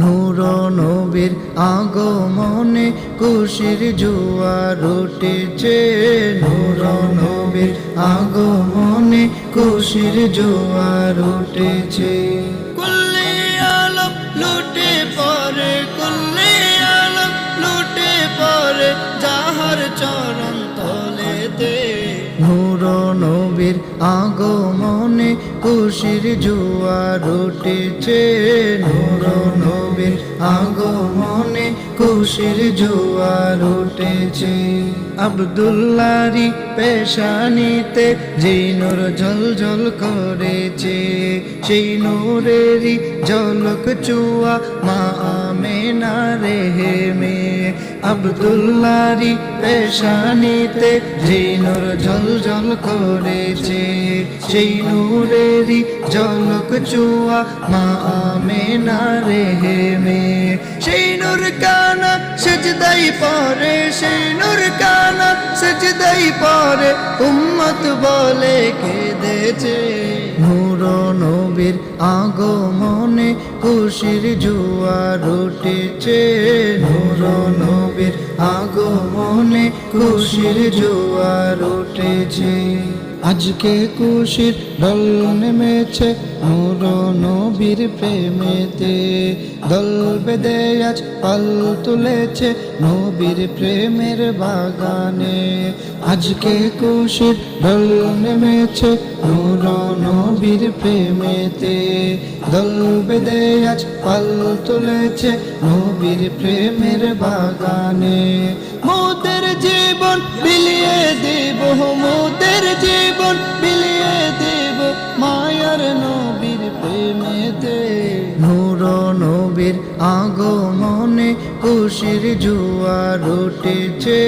নূর নবীর আগমনে খুশির জোয়ার উঠেছে, নূর নবীর আগমনে খুশির জোয়ার উঠেছে। কুল্লে আলম লুটে পড়ে, কুল্লে আলম লুটে পড়ে যাহার চরণ তলেতে। নূর নবীর আগমনে খুশির জোয়ার উঠেছে, নূর নবীর আগমনে খুশির জোয়ার উঠেছে। আব্দুল্লাহরি পেশানিতে যে নূর ঝলঝল করেছে, সেই নূরেরই ঝলক চুয়া মা আমেনার রেহেমে। আব্দুল্লাহরি পেশানিতে যে নূর ঝলঝল করেছে, সেই নূরেরই ঝলক চুয়া মা আমেনার রেহেমে। সেই নূর কানা সেজদাই পড়ে, সেই নূর কানা সেজদাই পড়ে উম্মত বলে কেঁদেছে। নূর নবীর আগমনে খুশির জোয়ার উঠেছে, নূর নবীর আগমনে খুশির জোয়ার উঠেছে। আজকে খুশির ঢল নেমেছে নূর নবীর প্রেমেতে, দল বেঁধে আজ পাল তুলেছে নবীর প্রেমের বাগানে। আজকে খুশির ঢল নেমেছে নূর নবীর প্রেমেতে, দল বেঁধে আজ পাল তুলেছে নবীর প্রেমের বাগানে। মোদের জীবন বিলিয়ে দেব, মোদের জীবন বিলিয়ে দেব মায়ার নবীর প্রেমেতে। নূর নবীর আগমনে খুশির জোয়ার উঠেছে,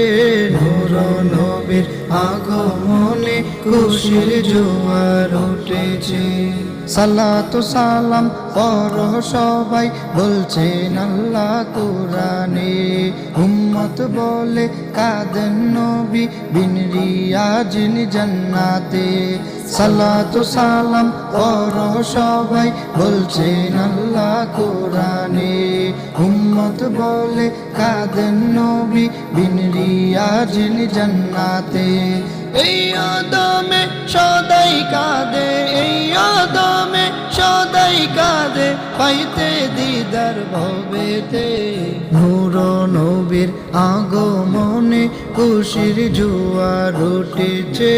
নূর নবীর আগমনে খুশির জোয়ার উঠেছে। সালাত সালাম পড়ো সবাই বলছেন আল্লাহ কুরআনে, উম্মত বলে কাঁদেন নবী বিন রিয়াজিন জান্নাতে। সালাত সালাম পড়ো সবাই বলছেন আল্লাহ কুরআনে, উম্মত বলে কাঁদেন নবী বিন রিয়াজিন জান্নাতে। এই আদমে সদাই কাঁদে, এই আদমে সদাই কাঁদে পাইতে দিদার ভবেতে। নূর নবীর আগমনে খুশির জোয়ার উঠেছে,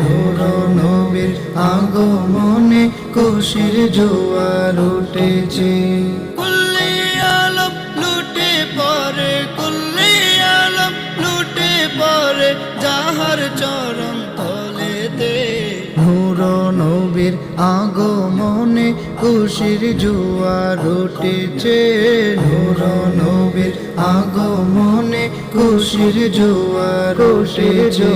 নূর নবীর আগমনে খুশির জোয়ার উঠেছে। কুল্লে আলম লুটে পড়ে, কুল্লে আলম লুটে পড়ে যাহার চরণ তলেতে। নূর নবীর আগমনে খুশির জোয়ার উঠেছে, নূর নবীর আগমনে খুশির জোয়ার উঠেছে।